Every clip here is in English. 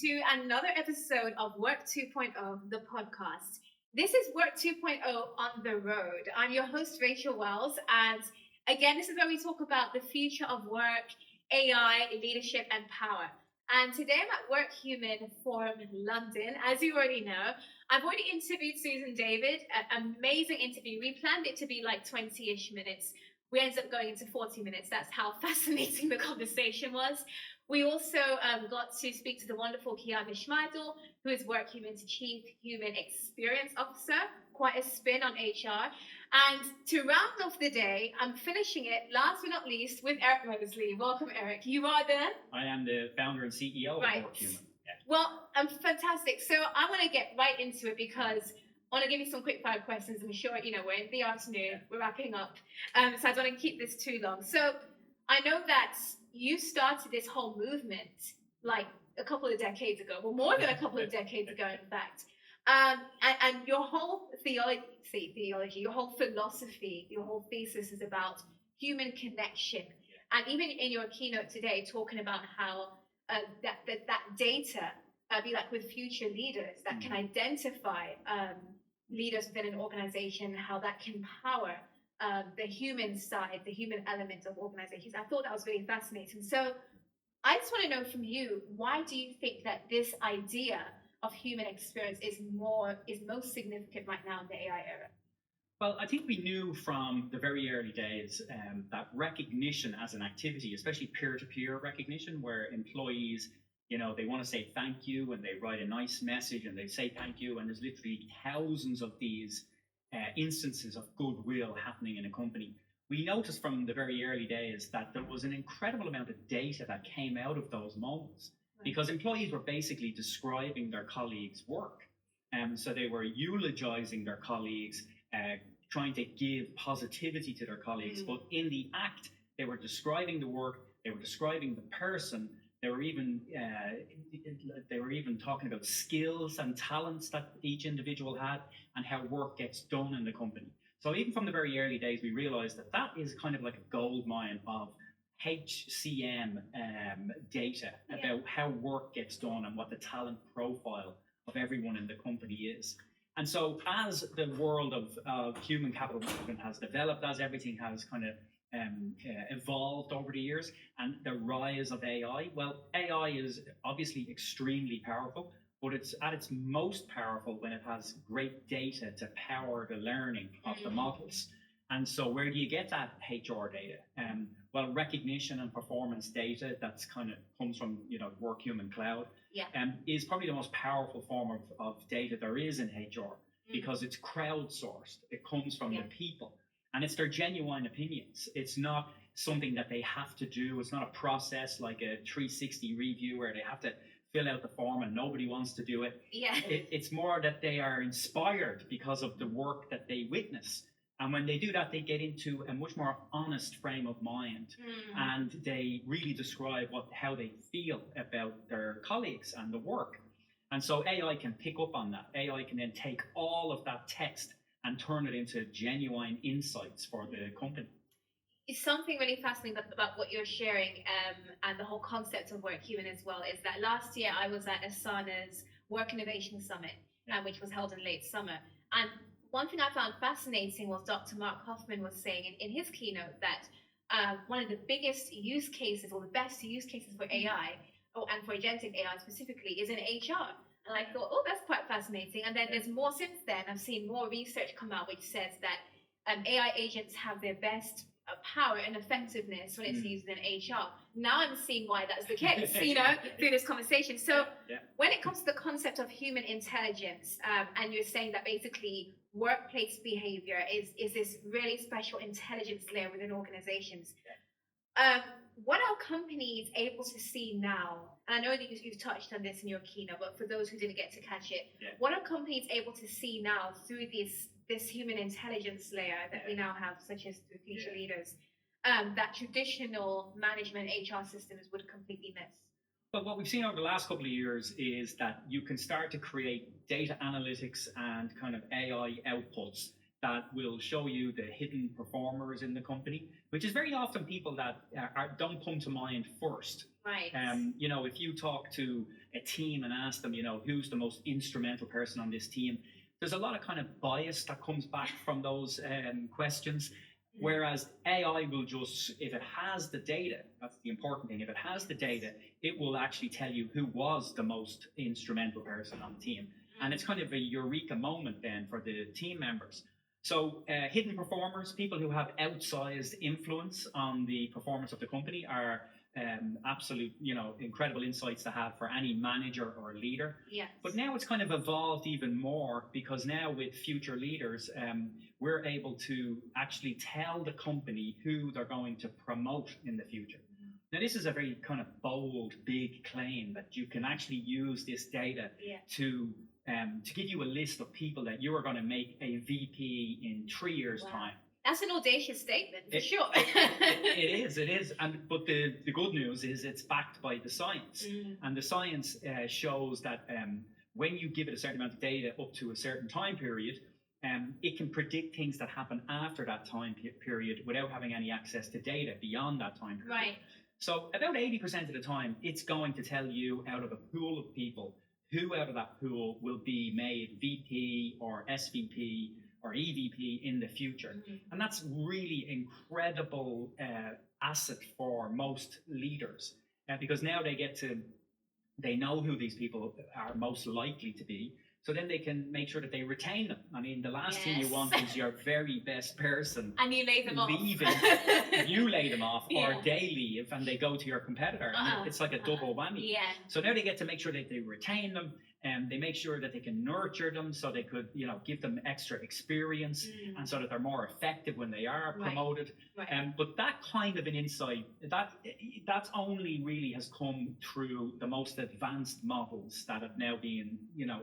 to another episode of Work 2.0, the podcast. This is Work 2.0 on the road. I'm your host, Rachel Wells, and again, this is where we talk about the future of work, AI, leadership, and power. And today I'm at Workhuman Forum London. As you already know, I've already interviewed Susan David, an amazing interview. We planned it to be like 20-ish minutes. We ended up going into 40 minutes. That's how fascinating the conversation was. We also got to speak to the wonderful Kiana Schmeidel, who is Workhuman's Chief Human Experience Officer. Quite a spin on HR. And to round off the day, I'm finishing it, last but not least, with Eric Mosley. Welcome, Eric. You are the... I am the founder and CEO of Workhuman. Yeah. Well, fantastic. So I want to get right into it because I want to give you some quick fire questions. I'm sure, we're in the afternoon, we're wrapping up. So I don't want to keep this too long. So I know that you started this whole movement like a couple of decades ago, well, more than a couple of decades ago, in fact. And your whole theology, your whole philosophy, your whole thesis is about human connection. And even in your keynote today, talking about how that data, be like with future leaders that can identify leaders within an organization, how that can power the human side, the human element of organizations. I thought that was really fascinating. So I just want to know from you, why do you think that this idea of human experience is most significant right now in the AI era? Well, I think we knew from the very early days that recognition as an activity, especially peer-to-peer recognition, where employees, they want to say thank you and they write a nice message and they say thank you, and there's literally thousands of these instances of goodwill happening in a company. We noticed from the very early days that there was an incredible amount of data that came out of those moments, because employees were basically describing their colleagues' work. So they were eulogizing their colleagues, trying to give positivity to their colleagues, but in the act, they were describing the work, they were describing the person, they were even talking about skills and talents that each individual had and how work gets done in the company. So even from the very early days, we realized that is kind of like a gold mine of HCM data about how work gets done and what the talent profile of everyone in the company is. And so as the world of human capital management has developed, as everything has kind of evolved over the years, and the rise of AI, well, AI is obviously extremely powerful, but it's at its most powerful when it has great data to power the learning of the models. And so where do you get that HR data? Well, recognition and performance data that's kind of comes from Workhuman Cloud is probably the most powerful form of data there is in HR, because it's crowdsourced. It comes from the people, and it's their genuine opinions. It's not something that they have to do. It's not a process like a 360 review where they have to fill out the form and nobody wants to do it. It's more that they are inspired because of the work that they witness. And when they do that, they get into a much more honest frame of mind, and they really describe how they feel about their colleagues and the work. And so AI can pick up on that. AI can then take all of that text and turn it into genuine insights for the company. It's something really fascinating about what you're sharing, and the whole concept of Workhuman as well, is that last year I was at Asana's Work Innovation Summit, which was held in late summer. And one thing I found fascinating was Dr. Mark Hoffman was saying in his keynote that one of the biggest use cases, or the best use cases for AI, and for agentic AI specifically, is in HR. And I thought, that's quite fascinating. And then there's more since then. I've seen more research come out which says that AI agents have their best power and effectiveness when it's used in HR. Now I'm seeing why that's the case, through this conversation. So when it comes to the concept of human intelligence, and you're saying that basically workplace behavior is this really special intelligence layer within organizations. What are companies able to see now? And I know that you've touched on this in your keynote, but for those who didn't get to catch it, what are companies able to see now through this human intelligence layer that we now have, such as through future leaders, that traditional management HR systems would completely miss? But what we've seen over the last couple of years is that you can start to create data analytics and kind of AI outputs that will show you the hidden performers in the company, which is very often people that don't come to mind first. Right. If you talk to a team and ask them, who's the most instrumental person on this team, there's a lot of kind of bias that comes back from those questions. Whereas AI will just, if it has the data, that's the important thing, if it has the data, it will actually tell you who was the most instrumental person on the team. And it's kind of a eureka moment then for the team members. So hidden performers, people who have outsized influence on the performance of the company, are absolute, incredible insights to have for any manager or leader. Yes. But now it's kind of evolved even more, because now with future leaders, we're able to actually tell the company who they're going to promote in the future. Now, this is a very kind of bold, big claim that you can actually use this data to give you a list of people that you are going to make a VP in 3 years' time. That's an audacious statement, for sure. It is. But the good news is it's backed by the science. And the science shows that when you give it a certain amount of data up to a certain time period, it can predict things that happen after that time period without having any access to data beyond that time period. Right. So about 80% of the time, it's going to tell you out of a pool of people who out of that pool will be made VP or SVP or EVP in the future. And that's really incredible asset for most leaders, because now they know who these people are most likely to be. So then they can make sure that they retain them. I mean, the last thing you want is your very best person and you lay them leaving. You lay them off, or they leave and they go to your competitor. It's like a double whammy. Yeah. So now they get to make sure that they retain them, and they make sure that they can nurture them so they could, give them extra experience, and so that they're more effective when they are promoted. Right. But that kind of an insight, that's only really has come through the most advanced models that have now been,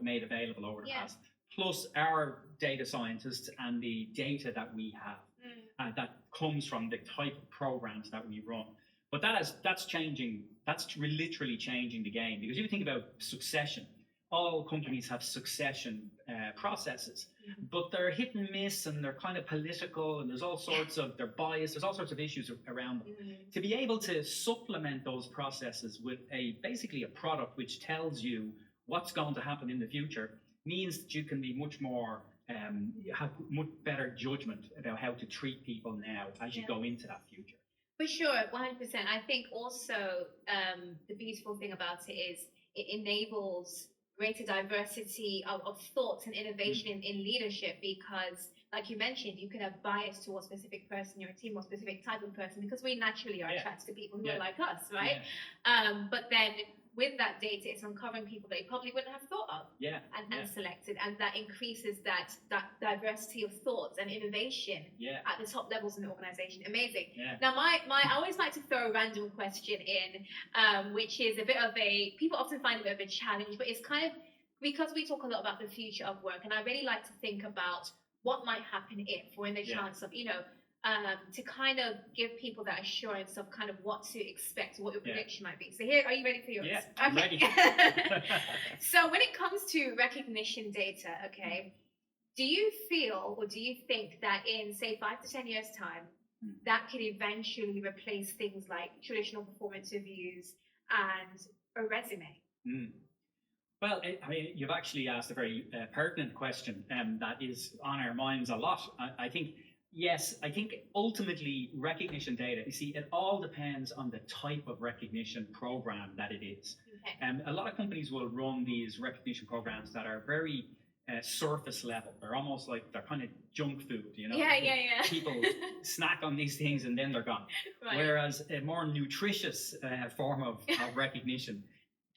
made available over the past. Plus our data scientists and the data that we have that comes from the type of programs that we run. But that's changing. That's literally changing the game, because if you think about succession, all companies have succession processes, but they're hit and miss, and they're kind of political, and there's all sorts of, they're biased, there's all sorts of issues around them. To be able to supplement those processes with basically a product which tells you what's going to happen in the future means that you can be much more, have much better judgment about how to treat people now as you go into that future. For sure, 100%. I think also the beautiful thing about it is it enables greater diversity of thoughts and innovation in leadership, because, like you mentioned, you could have bias towards a specific person, your team, or a specific type of person, because we naturally are attracted to people who are like us, right? But then with that data, it's uncovering people that you probably wouldn't have thought of and selected, and that increases that diversity of thoughts and innovation at the top levels in the organization. Amazing. Now, I always like to throw a random question in, which is a bit of people often find it a bit of a challenge, but it's kind of, because we talk a lot about the future of work, and I really like to think about what might happen if, or in the chance of, to kind of give people that assurance of kind of what to expect, what your prediction might be. So here, are you ready for yours? Yeah, I'm ready. So when it comes to recognition data, do you feel, or do you think that in, say, 5 to 10 years' time, that could eventually replace things like traditional performance reviews and a resume? Well, I mean, you've actually asked a very pertinent question that is on our minds a lot. I think, yes, I think ultimately recognition data, you see, it all depends on the type of recognition program that it is. A lot of companies will run these recognition programs that are very surface level. They're almost like, they're kind of junk food, People snack on these things and then they're gone. Whereas a more nutritious form of recognition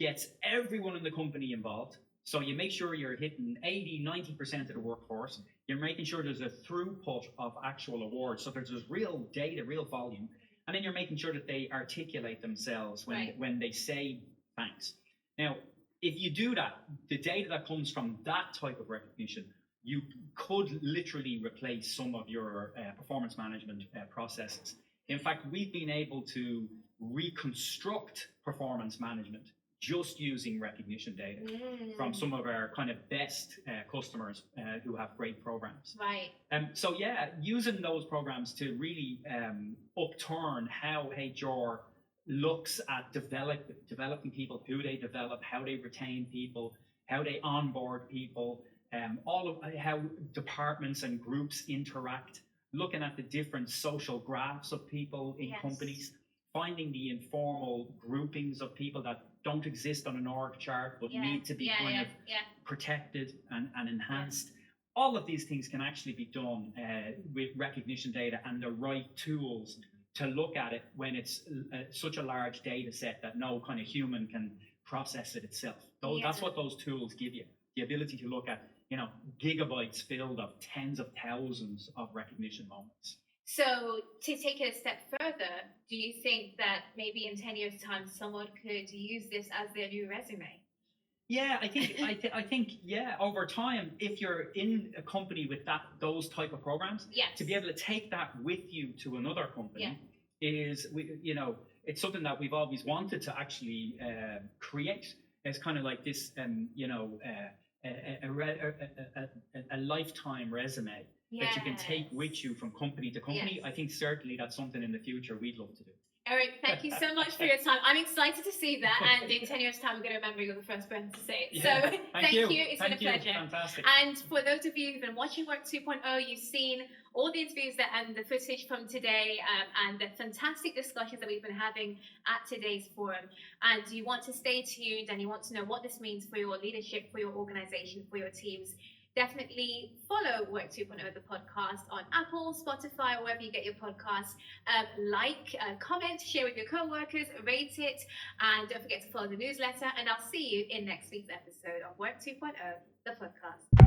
gets everyone in the company involved. So you make sure you're hitting 80-90% of the workforce. You're making sure there's a throughput of actual awards. So there's real data, real volume. And then you're making sure that they articulate themselves when they say thanks. Now, if you do that, the data that comes from that type of recognition, you could literally replace some of your performance management processes. In fact, we've been able to reconstruct performance management just using recognition data from some of our kind of best customers who have great programs. Right. So yeah, using those programs to really upturn how HR looks at developing people, who they develop, how they retain people, how they onboard people, all of how departments and groups interact, looking at the different social graphs of people in companies, finding the informal groupings of people that don't exist on an org chart but need to be protected and enhanced. All of these things can actually be done with recognition data and the right tools to look at it when it's such a large data set that no kind of human can process it itself. That's what those tools give you, the ability to look at, gigabytes filled of tens of thousands of recognition moments. So to take it a step further, do you think that maybe in 10 years' time, someone could use this as their new resume? Yeah, I think over time, if you're in a company with those type of programs, to be able to take that with you to another company is, it's something that we've always wanted to actually create as kind of like this, a lifetime resume that you can take with you from company to company. I think certainly that's something in the future we'd love to do. Eric, thank you so much for your time. I'm excited to see that, and in 10 years' time, I'm going to remember you're the first person to say it. So thank you. It's been a pleasure. Fantastic. And for those of you who've been watching Work 2.0, you've seen all the interviews and the footage from today, and the fantastic discussions that we've been having at today's forum. And you want to stay tuned, and you want to know what this means for your leadership, for your organization, for your teams. Definitely follow Work 2.0, the podcast, on Apple, Spotify, wherever you get your podcasts. Comment, share with your co-workers, rate it, and don't forget to follow the newsletter. And I'll see you in next week's episode of Work 2.0, the podcast.